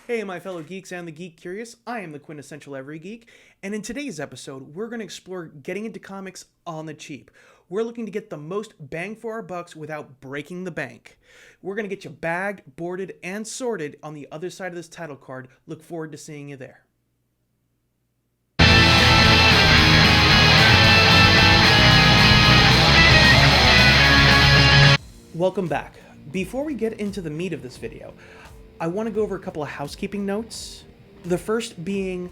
Hey, my fellow geeks and the geek curious, I am the quintessential every geek, and in today's episode, we're going to explore getting into comics on the cheap. We're looking to get the most bang for our bucks without breaking the bank. We're going to get you bagged, boarded, and sorted on the other side of this title card. Look forward to seeing you there. Welcome back. Before we get into the meat of this video, I want to go over a couple of housekeeping notes. The first being,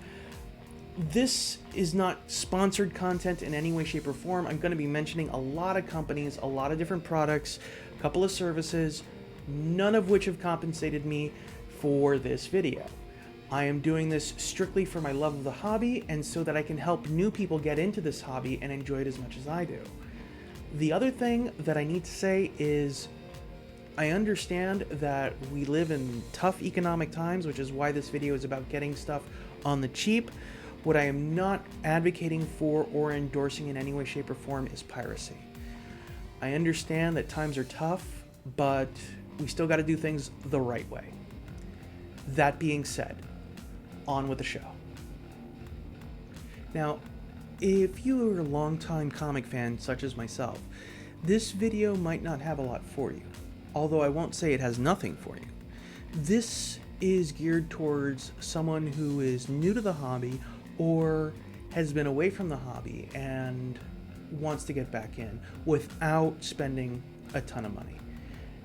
this is not sponsored content in any way, shape, or form. I'm going to be mentioning a lot of companies, a lot of different products, a couple of services, none of which have compensated me for this video. I am doing this strictly for my love of the hobby and so that I can help new people get into this hobby and enjoy it as much as I do. The other thing that I need to say is I understand that we live in tough economic times, which is why this video is about getting stuff on the cheap. What I am not advocating for or endorsing in any way, shape, or form is piracy. I understand that times are tough, but we still got to do things the right way. That being said, on with the show. Now, if you are a longtime comic fan such as myself, this video might not have a lot for you. Although I won't say it has nothing for you. This is geared towards someone who is new to the hobby or has been away from the hobby and wants to get back in without spending a ton of money.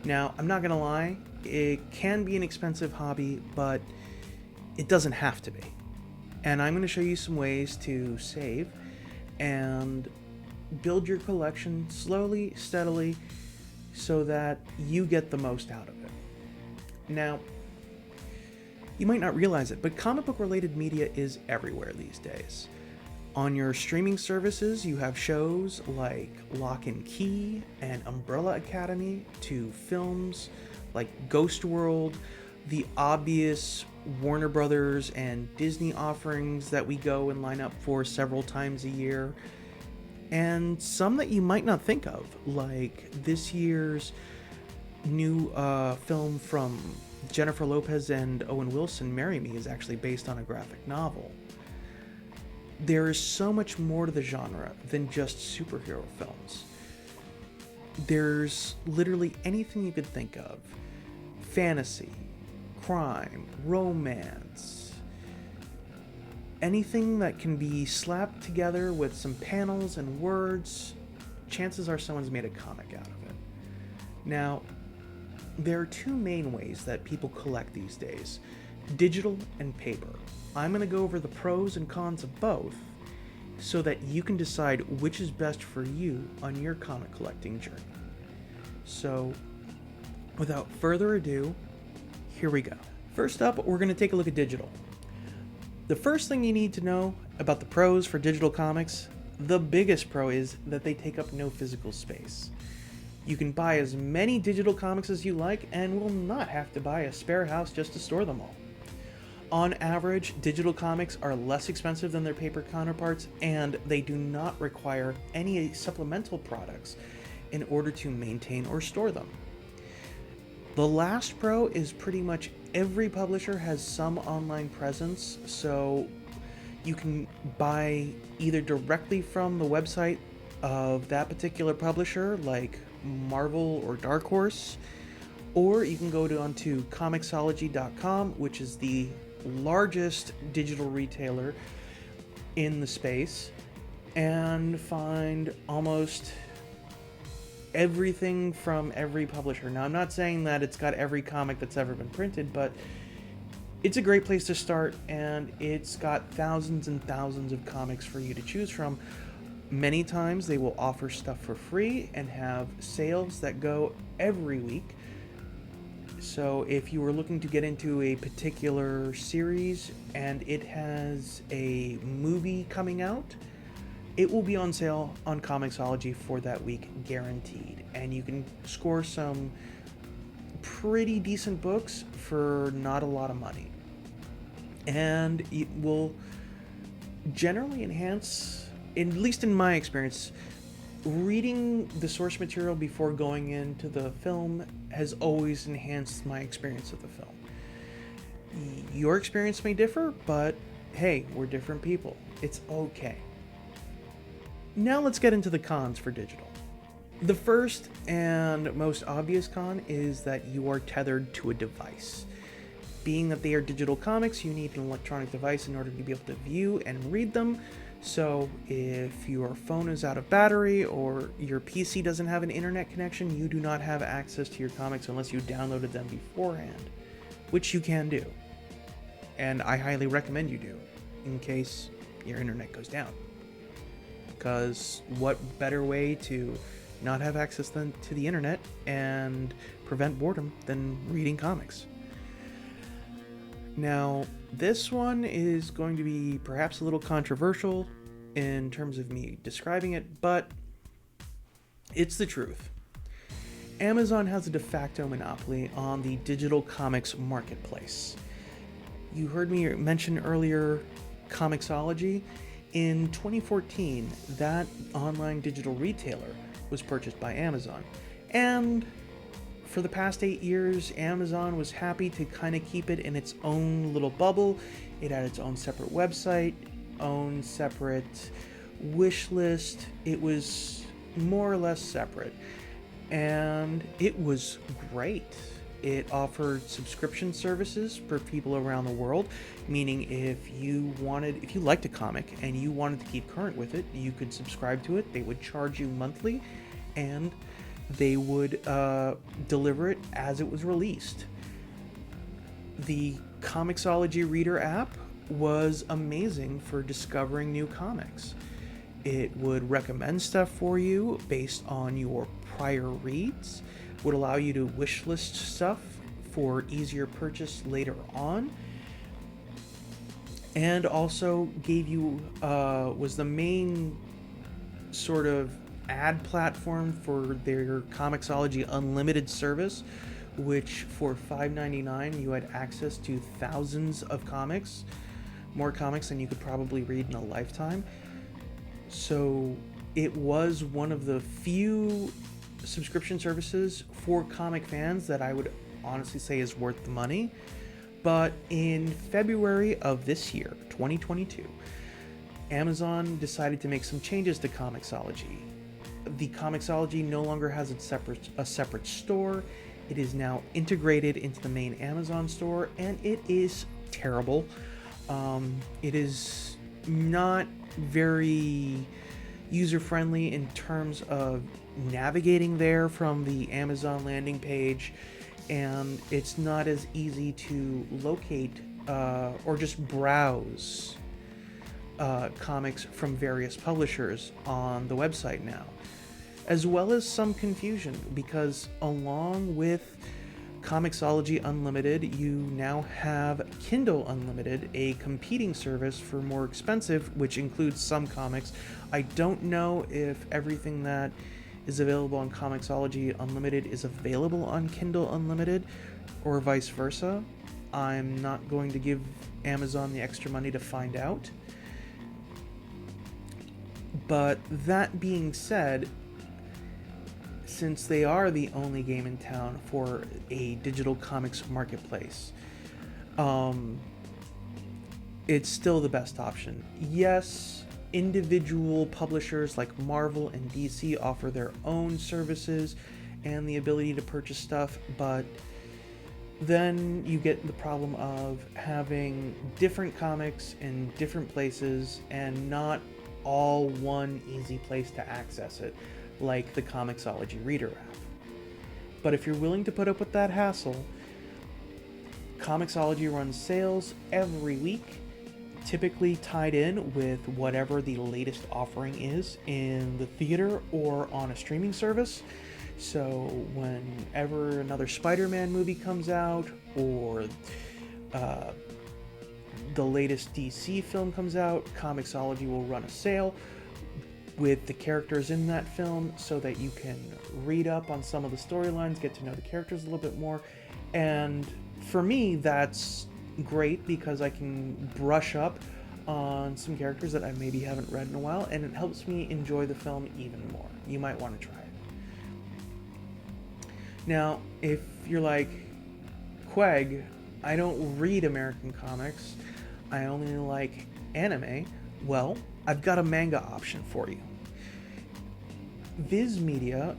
Now, I'm not gonna lie, it can be an expensive hobby, but it doesn't have to be. And I'm gonna show you some ways to save and build your collection slowly, steadily, so that you get the most out of it. Now, you might not realize it, but comic book related media is everywhere these days. On your streaming services, you have shows like Lock and Key and Umbrella Academy, to films like Ghost World, the obvious Warner Brothers and Disney offerings that we go and line up for several times a year, and some that you might not think of, like this year's new film from Jennifer Lopez and Owen Wilson, Marry Me, is actually based on a graphic novel. There is so much more to the genre than just superhero films. There's literally anything you could think of. Fantasy, crime, romance, anything that can be slapped together with some panels and words, chances are someone's made a comic out of it. Now, there are two main ways that people collect these days: digital and paper. I'm going to go over the pros and cons of both so that you can decide which is best for you on your comic collecting journey. So, without further ado, here we go. First up, we're going to take a look at digital. The first thing you need to know about the pros for digital comics, the biggest pro, is that they take up no physical space. You can buy as many digital comics as you like and will not have to buy a spare house just to store them all. On average, digital comics are less expensive than their paper counterparts, and they do not require any supplemental products in order to maintain or store them. The last pro is pretty much every publisher has some online presence, so you can buy either directly from the website of that particular publisher, like Marvel or Dark Horse, or you can go onto Comixology.com, which is the largest digital retailer in the space, and find almost everything from every publisher. Now, I'm not saying that it's got every comic that's ever been printed, but it's a great place to start, and it's got thousands and thousands of comics for you to choose from. Many times they will offer stuff for free and have sales that go every week. So if you were looking to get into a particular series and it has a movie coming out, it will be on sale on Comixology for that week, guaranteed. And you can score some pretty decent books for not a lot of money. And it will generally enhance, at least in my experience, reading the source material before going into the film has always enhanced my experience of the film. Your experience may differ, but hey, we're different people. It's okay. Now let's get into the cons for digital. The first and most obvious con is that you are tethered to a device. Being that they are digital comics, you need an electronic device in order to be able to view and read them. So if your phone is out of battery or your PC doesn't have an internet connection, you do not have access to your comics unless you downloaded them beforehand, which you can do. And I highly recommend you do, in case your internet goes down. Because what better way to not have access to the internet and prevent boredom than reading comics? Now, this one is going to be perhaps a little controversial in terms of me describing it, but it's the truth. Amazon has a de facto monopoly on the digital comics marketplace. You heard me mention earlier Comixology. In 2014, that online digital retailer was purchased by Amazon. And for the past 8 years, Amazon was happy to kind of keep it in its own little bubble. It had its own separate website, own separate wish list. It was more or less separate. And it was great. It offered subscription services for people around the world, meaning if you liked a comic and you wanted to keep current with it, you could subscribe to it. They would charge you monthly, and they would deliver it as it was released. The Comixology Reader app was amazing for discovering new comics. It would recommend stuff for you based on your prior reads, would allow you to wish list stuff for easier purchase later on, and also gave you was the main sort of ad platform for their Comixology Unlimited service, which for $5.99 you had access to thousands of comics, more comics than you could probably read in a lifetime. So it was one of the few subscription services for comic fans that I would honestly say is worth the money. But in February of this year, 2022, Amazon decided to make some changes to Comixology. The Comixology no longer has a separate store. It is now integrated into the main Amazon store, and it is terrible. It is not very user-friendly in terms of navigating there from the Amazon landing page, and it's not as easy to locate or just browse comics from various publishers on the website now, as well as some confusion because along with Comixology Unlimited, you now have Kindle Unlimited, a competing service for more expensive, which includes some comics. I don't know if everything that is available on Comixology Unlimited is available on Kindle Unlimited or vice versa. I'm not going to give Amazon the extra money to find out. But that being said, since they are the only game in town for a digital comics marketplace, it's still the best option. Yes, individual publishers like Marvel and DC offer their own services and the ability to purchase stuff, but then you get the problem of having different comics in different places and not all one easy place to access it, like the Comixology Reader app. But if you're willing to put up with that hassle, Comixology runs sales every week, typically tied in with whatever the latest offering is in the theater or on a streaming service. So whenever another Spider-Man movie comes out, or the latest DC film comes out, Comixology will run a sale with the characters in that film so that you can read up on some of the storylines, get to know the characters a little bit more. And for me, that's great because I can brush up on some characters that I maybe haven't read in a while, and it helps me enjoy the film even more. You might want to try it. Now, if you're like, Queg, I don't read American comics, I only like anime. Well, I've got a manga option for you. Viz Media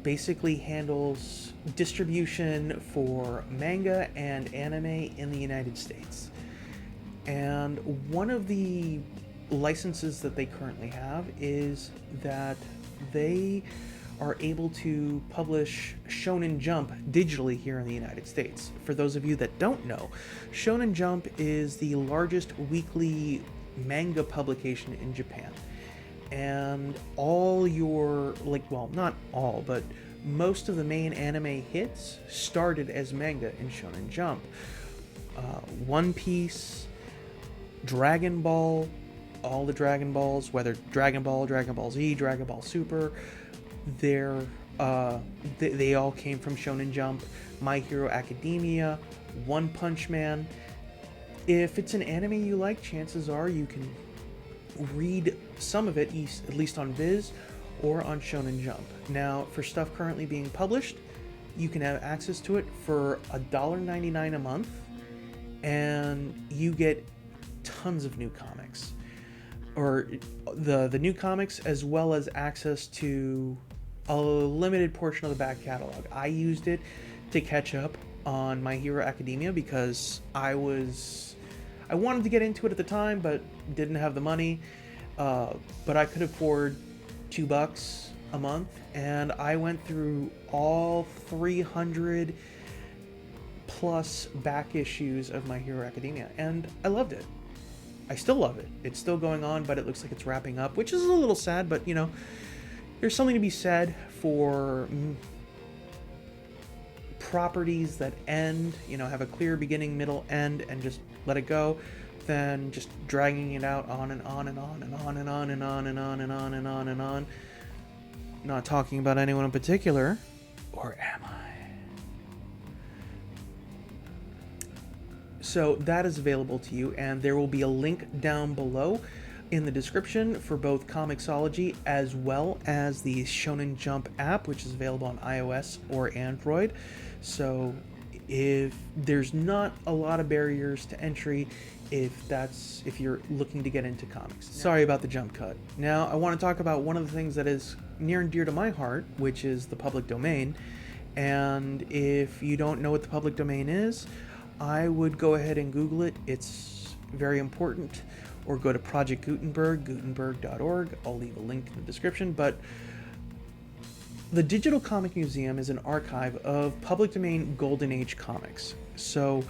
basically handles distribution for manga and anime in the United States. And one of the licenses that they currently have is that they are able to publish Shonen Jump digitally here in the United States. For those of you that don't know, Shonen Jump is the largest weekly manga publication in Japan. And all your, not all, but most of the main anime hits started as manga in Shonen Jump. One Piece, Dragon Ball, all the Dragon Balls, whether Dragon Ball, Dragon Ball Z, Dragon Ball Super, they all came from Shonen Jump. My Hero Academia, One Punch Man. If it's an anime you like, chances are you can read some of it, at least on Viz or on Shonen Jump. Now, for stuff currently being published, you can have access to it for $1.99 a month, and you get tons of new comics, or the new comics, as well as access to a limited portion of the back catalog. I used it to catch up on My Hero Academia because I wanted to get into it at the time, but didn't have the money. But I could afford $2 a month, and I went through all 300 plus back issues of My Hero Academia, and I loved it. I still love it. It's still going on, but it looks like it's wrapping up, which is a little sad, but there's something to be said for properties that end, have a clear beginning, middle, end, and just let it go, than just dragging it out on and on and on and on and on and on and on and on and on and on. Not talking about anyone in particular, or am I? So that is available to you, and there will be a link down below in the description for both Comixology as well as the Shonen Jump app, which is available on iOS or Android. So if there's not a lot of barriers to entry, if you're looking to get into comics. Sorry about the jump cut. Now I want to talk about one of the things that is near and dear to my heart, which is the public domain. And if you don't know what the public domain is, I would go ahead and Google it. It's very important. Or go to Project Gutenberg, gutenberg.org. I'll leave a link in the description. But the Digital Comic Museum is an archive of public domain Golden Age comics. So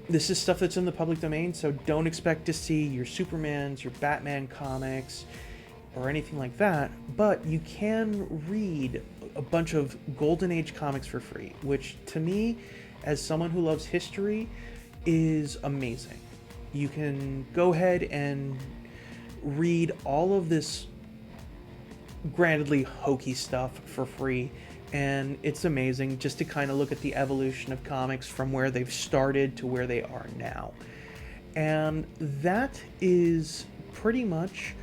this is stuff that's in the public domain, so don't expect to see your Supermans, your Batman comics, or anything like that. But you can read a bunch of Golden Age comics for free, which to me, as someone who loves history, is amazing. You can go ahead and read all of this grandly hokey stuff for free, and it's amazing just to kind of look at the evolution of comics from where they've started to where they are now. And that is pretty much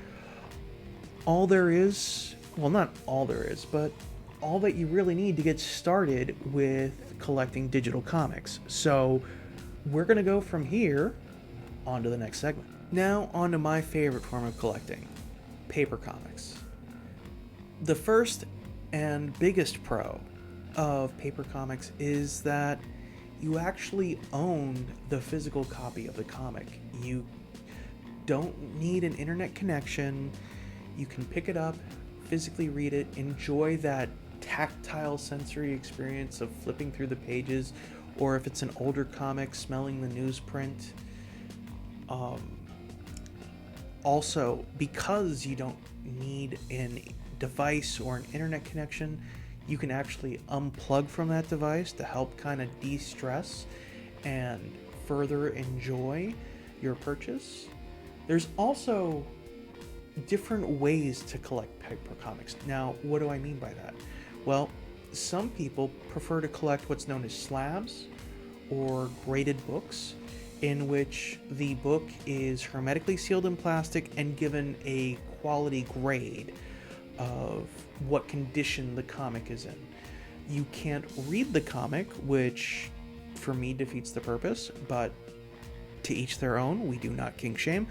all there is. Well, not all there is, but all that you really need to get started with collecting digital comics. So we're going to go from here on to the next segment. Now on to my favorite form of collecting, paper comics. The first and biggest pro of paper comics is that you actually own the physical copy of the comic. You don't need an internet connection. You can pick it up, physically read it, enjoy that tactile sensory experience of flipping through the pages, or if it's an older comic, smelling the newsprint. Also, because you don't need a device or an internet connection, you can actually unplug from that device to help kind of de-stress and further enjoy your purchase. There's also different ways to collect paper comics. Now, what do I mean by that? Well, some people prefer to collect what's known as slabs or graded books, in which the book is hermetically sealed in plastic and given a quality grade of what condition the comic is in. You can't read the comic, which for me defeats the purpose, but to each their own. We do not kink shame.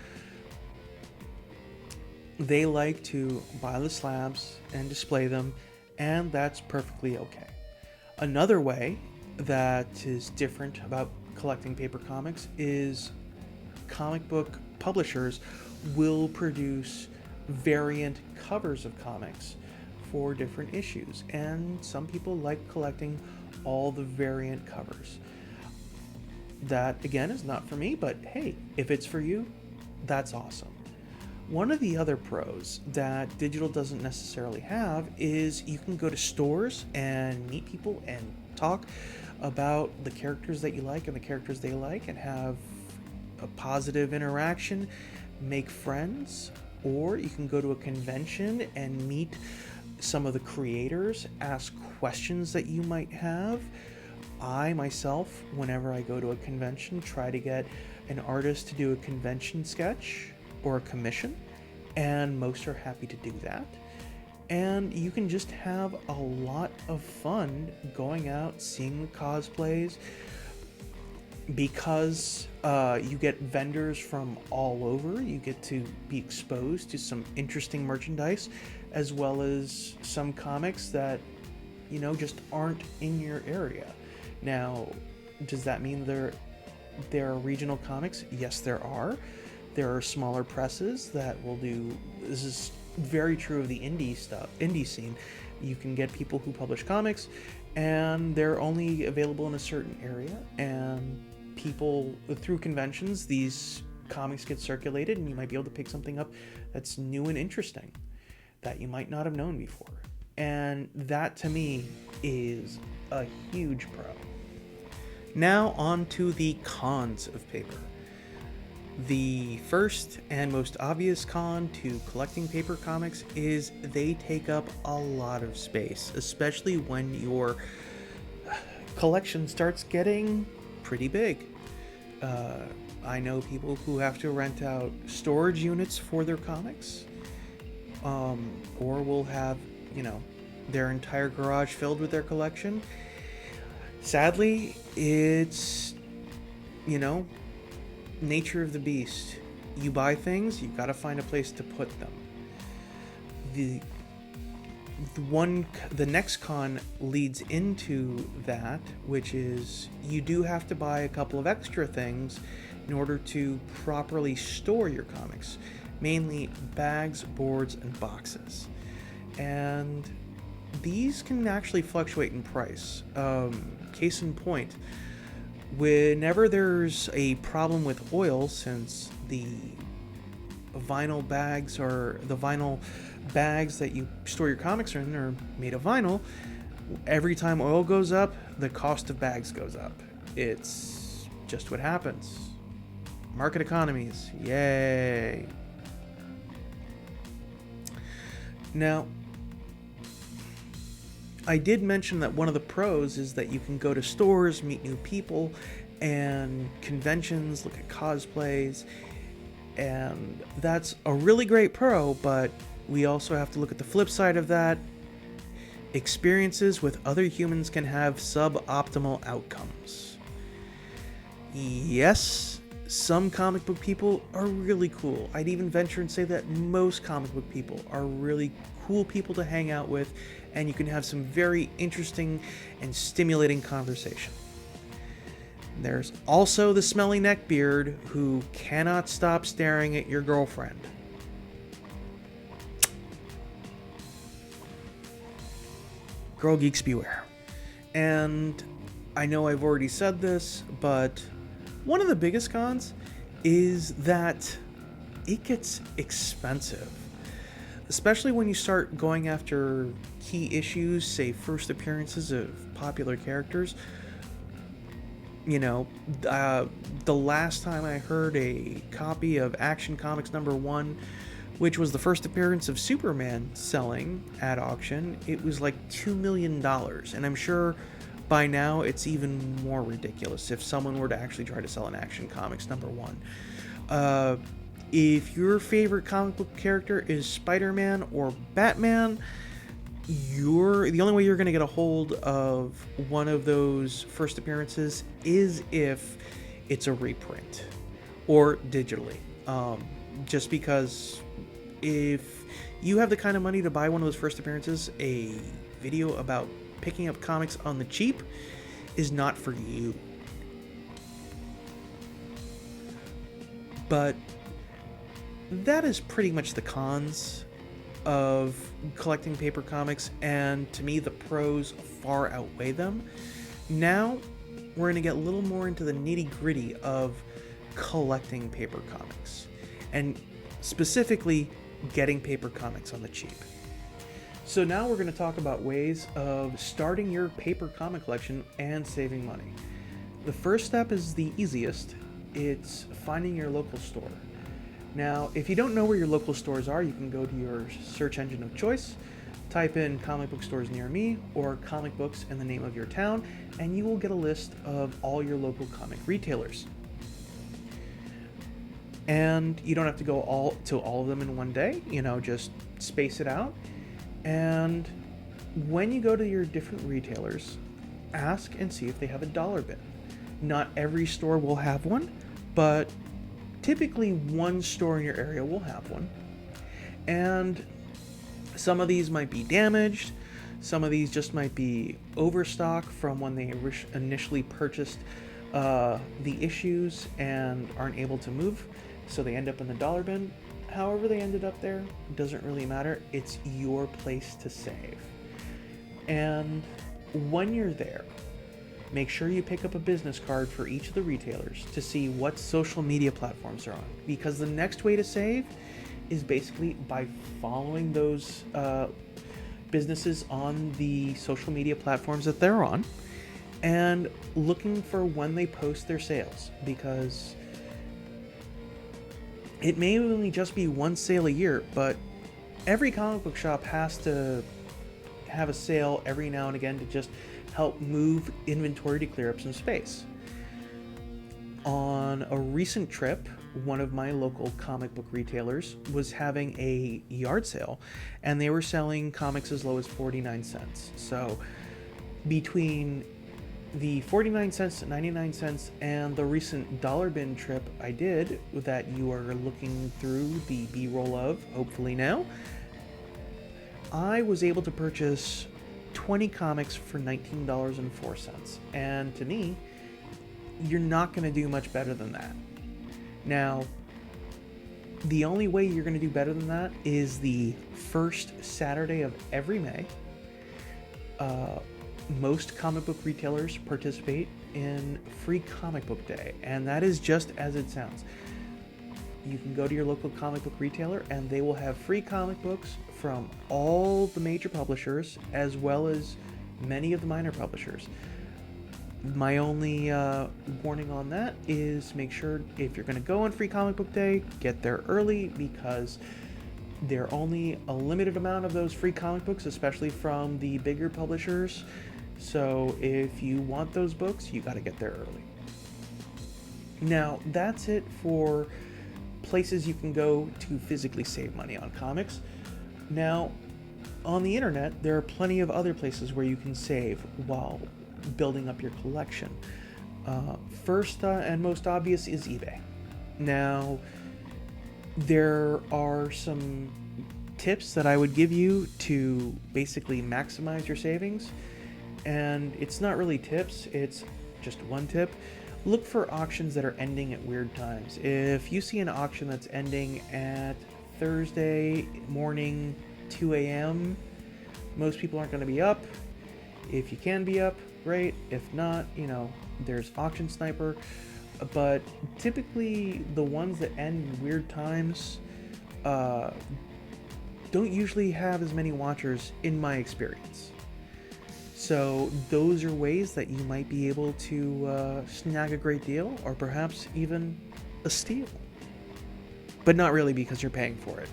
They like to buy the slabs and display them, and that's perfectly okay. Another way that is different about collecting paper comics is comic book publishers will produce variant covers of comics for different issues, and some people like collecting all the variant covers. That, again, is not for me, but hey, if it's for you, that's awesome. One of the other pros that digital doesn't necessarily have is you can go to stores and meet people and talk about the characters that you like and the characters they like and have a positive interaction, make friends, or you can go to a convention and meet some of the creators, ask questions that you might have. I myself, whenever I go to a convention, try to get an artist to do a convention sketch or a commission, and most are happy to do that. And you can just have a lot of fun going out, seeing the cosplays, because you get vendors from all over. You get to be exposed to some interesting merchandise, as well as some comics that, just aren't in your area. Now, does that mean there are regional comics? Yes, there are. There are smaller presses that will do. This is very true of the indie scene. You can get people who publish comics, and they're only available in a certain area, and people through conventions, these comics get circulated, and you might be able to pick something up that's new and interesting that you might not have known before. And that, to me, is a huge pro. Now on to the cons of paper. The first and most obvious con to collecting paper comics is they take up a lot of space, especially when your collection starts getting pretty big. I know people who have to rent out storage units for their comics, or will have, their entire garage filled with their collection. Sadly, it's, nature of the beast. You buy things, you gotta find a place to put them. The next con leads into that, which is you do have to buy a couple of extra things in order to properly store your comics, mainly bags, boards, and boxes. And these can actually fluctuate in price. Case in point, whenever there's a problem with oil, since the vinyl bags that you store your comics in are made of vinyl, every time oil goes up, the cost of bags goes up. It's just what happens. Market economies, yay. Now, I did mention that one of the pros is that you can go to stores, meet new people, and conventions, look at cosplays, and that's a really great pro, but we also have to look at the flip side of that. Experiences with other humans can have suboptimal outcomes. Yes, some comic book people are really cool. I'd even venture and say that most comic book people are really cool people to hang out with, and you can have some very interesting and stimulating conversation. There's also the smelly neckbeard who cannot stop staring at your girlfriend. Girl geeks beware. And I know I've already said this, but one of the biggest cons is that it gets expensive. Especially when you start going after key issues, say first appearances of popular characters. The last time I heard a copy of Action Comics #1, which was the first appearance of Superman selling at auction, it was like $2 million. And I'm sure by now it's even more ridiculous if someone were to actually try to sell an Action Comics #1. If your favorite comic book character is Spider-Man or Batman, the only way you're going to get a hold of one of those first appearances is if it's a reprint or digitally. Just because if you have the kind of money to buy one of those first appearances, a video about picking up comics on the cheap is not for you. But that is pretty much the cons of collecting paper comics, and to me the pros far outweigh them. Now we're going to get a little more into the nitty-gritty of collecting paper comics, and specifically getting paper comics on the cheap. So now we're going to talk about ways of starting your paper comic collection and saving money. The first step is the easiest. It's finding your local store. Now, if you don't know where your local stores are, you can go to your search engine of choice, type in comic book stores near me or comic books and the name of your town, and you will get a list of all your local comic retailers. And you don't have to go all of them in one day, just space it out. And when you go to your different retailers, ask and see if they have a dollar bin. Not every store will have one, but typically one store in your area will have one. And some of these might be damaged, some of these just might be overstock from when they initially purchased the issues and aren't able to move, so they end up in the dollar bin. However they ended up there, doesn't really matter. It's your place to save. And when you're there, make sure you pick up a business card for each of the retailers to see what social media platforms they're on. Because the next way to save is basically by following those businesses on the social media platforms that they're on and looking for when they post their sales. Because it may only just be one sale a year, but every comic book shop has to have a sale every now and again to just help move inventory to clear up some space. On a recent trip, one of my local comic book retailers was having a yard sale, and they were selling comics as low as 49 cents. So between the 49 cents to 99 cents and the recent dollar bin trip I did that you are looking through the B-roll of, hopefully now, I was able to purchase 20 comics for $19.04. And to me, you're not going to do much better than that. Now, the only way you're going to do better than that is the first Saturday of every May. Most comic book retailers participate in Free Comic Book Day, and that is just as it sounds. You can go to your local comic book retailer and they will have free comic books from all the major publishers as well as many of the minor publishers. My only warning on that is make sure if you're going to go on Free Comic Book Day, get there early, because there are only a limited amount of those free comic books, especially from the bigger publishers. So if you want those books, you got to get there early. Now, that's it for places you can go to physically save money on comics. Now, on the internet, there are plenty of other places where you can save while building up your collection. First and most obvious is eBay. Now, there are some tips that I would give you to basically maximize your savings. And it's not really tips, it's just one tip. Look for auctions that are ending at weird times. If you see an auction that's ending at Thursday morning, 2 a.m., most people aren't going to be up. If you can be up, great. If not, there's Auction Sniper. But typically, the ones that end in weird times don't usually have as many watchers, in my experience. So those are ways that you might be able to snag a great deal, or perhaps even a steal. But not really, because you're paying for it.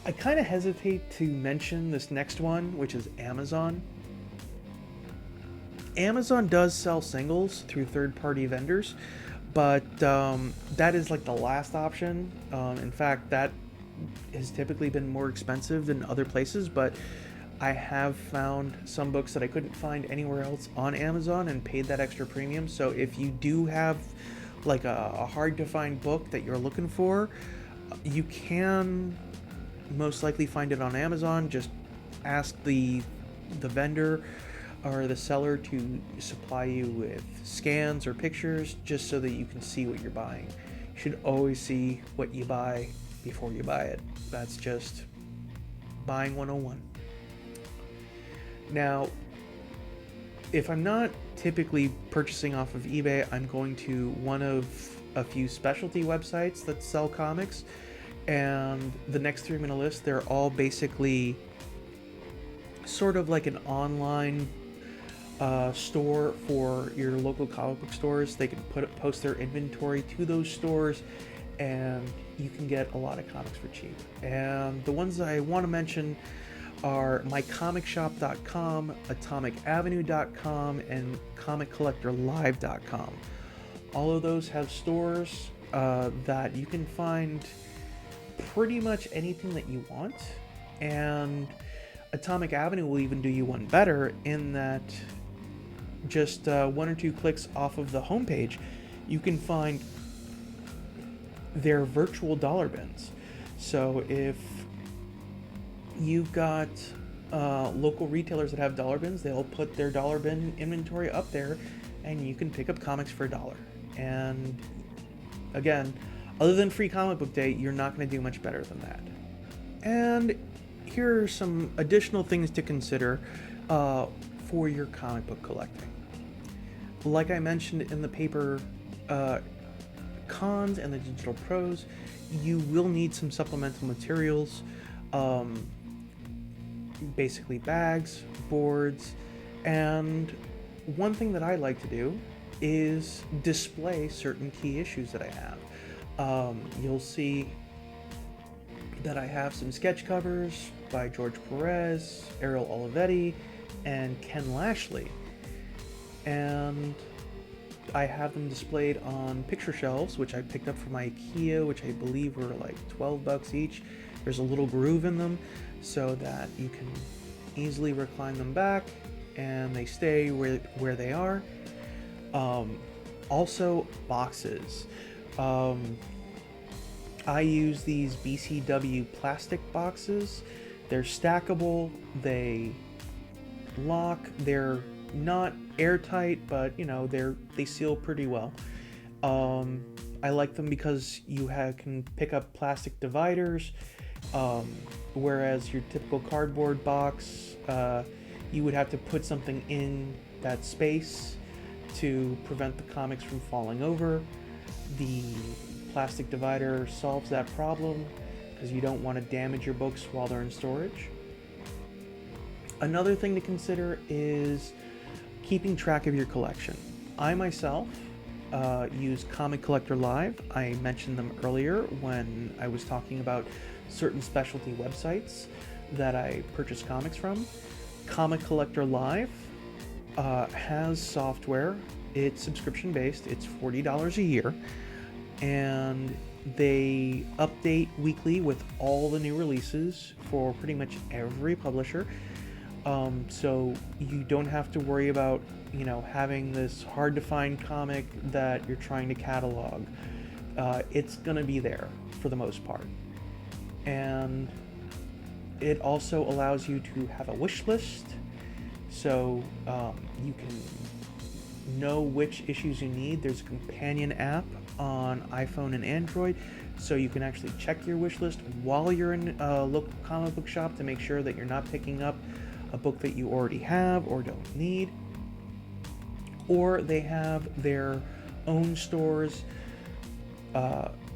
I kind of hesitate to mention this next one, which is Amazon. Amazon does sell singles through third-party vendors, but that is like the last option. In fact, that has typically been more expensive than other places, but I have found some books that I couldn't find anywhere else on Amazon and paid that extra premium. So if you do have like a hard to find book that you're looking for, you can most likely find it on Amazon. Just ask the vendor or the seller to supply you with scans or pictures just so that you can see what you're buying. You should always see what you buy before you buy it. That's just buying 101. Now, if I'm not typically purchasing off of eBay, I'm going to one of a few specialty websites that sell comics, and the next three I'm going to list, they're all basically sort of like an online store for your local comic book stores. They can post their inventory to those stores, and you can get a lot of comics for cheap. And the ones that I want to mention are mycomicshop.com, atomicavenue.com, and comiccollectorlive.com. All of those have stores that you can find pretty much anything that you want, and Atomic Avenue will even do you one better in that just one or two clicks off of the homepage, you can find their virtual dollar bins. So if you've got local retailers that have dollar bins, they'll put their dollar bin inventory up there, and you can pick up comics for $1. And again, other than Free Comic Book Day, you're not going to do much better than that. And here are some additional things to consider for your comic book collecting. Like I mentioned in the paper cons and the digital pros, you will need some supplemental materials, basically bags, boards, and one thing that I like to do is display certain key issues that I have. You'll see that I have some sketch covers by George Perez, Ariel Olivetti, and Ken Lashley. And I have them displayed on picture shelves, which I picked up from IKEA, which I believe were like $12 each. There's a little groove in them so that you can easily recline them back and they stay where they are. Also, boxes. I use these BCW plastic boxes. They're stackable, they lock, they're not airtight, but you know, they seal pretty well. I like them because you can pick up plastic dividers, whereas your typical cardboard box, you would have to put something in that space to prevent the comics from falling over. The plastic divider solves that problem because you don't want to damage your books while they're in storage. Another thing to consider is keeping track of your collection. I myself use Comic Collector Live. I mentioned them earlier when I was talking about certain specialty websites that I purchase comics from. Comic Collector Live has software. It's subscription based. It's $40 a year, and they update weekly with all the new releases for pretty much every publisher. So you don't have to worry about, having this hard to find comic that you're trying to catalog. It's gonna be there for the most part. And it also allows you to have a wish list, so you can know which issues you need. There's a companion app on iPhone and Android, so you can actually check your wish list while you're in a local comic book shop to make sure that you're not picking up a book that you already have or don't need. Or they have their own stores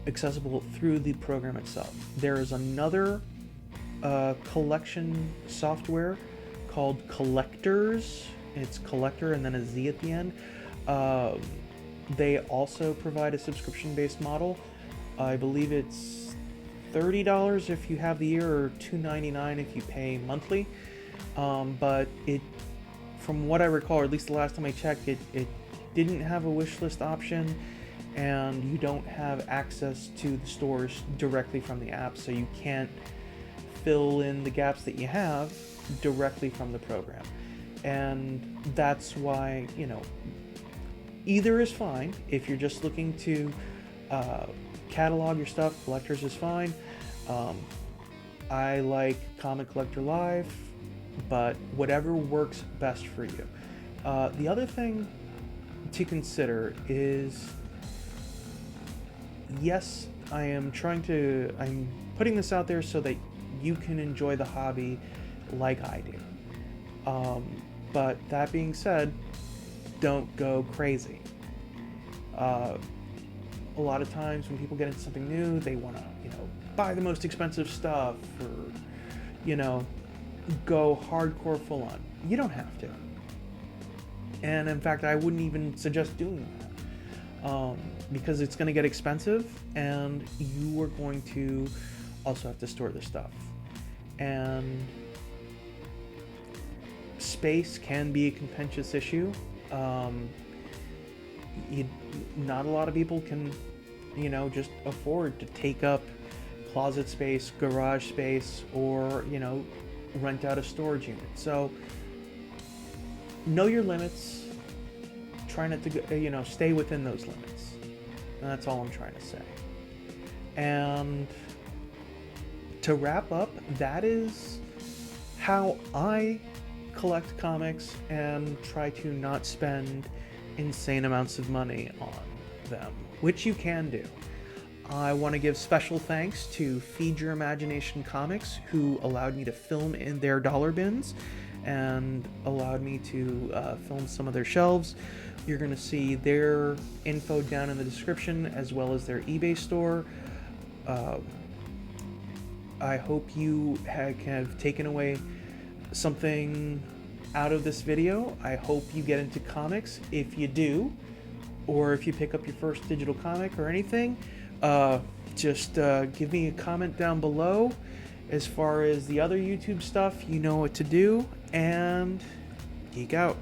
accessible through the program itself. There is another collection software called Collectors. It's Collector and then a Z at the end. They also provide a subscription-based model. I believe it's $30 if you have the year, or $2.99 if you pay monthly. But from what I recall, or at least the last time I checked, it didn't have a wish list option and you don't have access to the stores directly from the app, so you can't fill in the gaps that you have directly from the program. And that's why, either is fine. If you're just looking to catalog your stuff, collectors is fine. I like Comic Collector Live, but whatever works best for you. The other thing to consider is, yes, I'm putting this out there so that you can enjoy the hobby like I do. But that being said, don't go crazy. A lot of times when people get into something new, they want to, buy the most expensive stuff or, go hardcore full on. You don't have to. And in fact, I wouldn't even suggest doing that. Because it's going to get expensive and you are going to also have to store the stuff. And space can be a contentious issue. Not a lot of people can, just afford to take up closet space, garage space, or, rent out a storage unit. So know your limits. Try not to, stay within those limits. And that's all I'm trying to say. And to wrap up, that is how I collect comics and try to not spend insane amounts of money on them, which you can do. I want to give special thanks to Feed Your Imagination Comics, who allowed me to film in their dollar bins and allowed me to film some of their shelves. You're going to see their info down in the description, as well as their eBay store. I hope you have taken away something out of this video. I hope you get into comics. If you do, or if you pick up your first digital comic or anything, just give me a comment down below. As far as the other YouTube stuff, you know what to do, and geek out.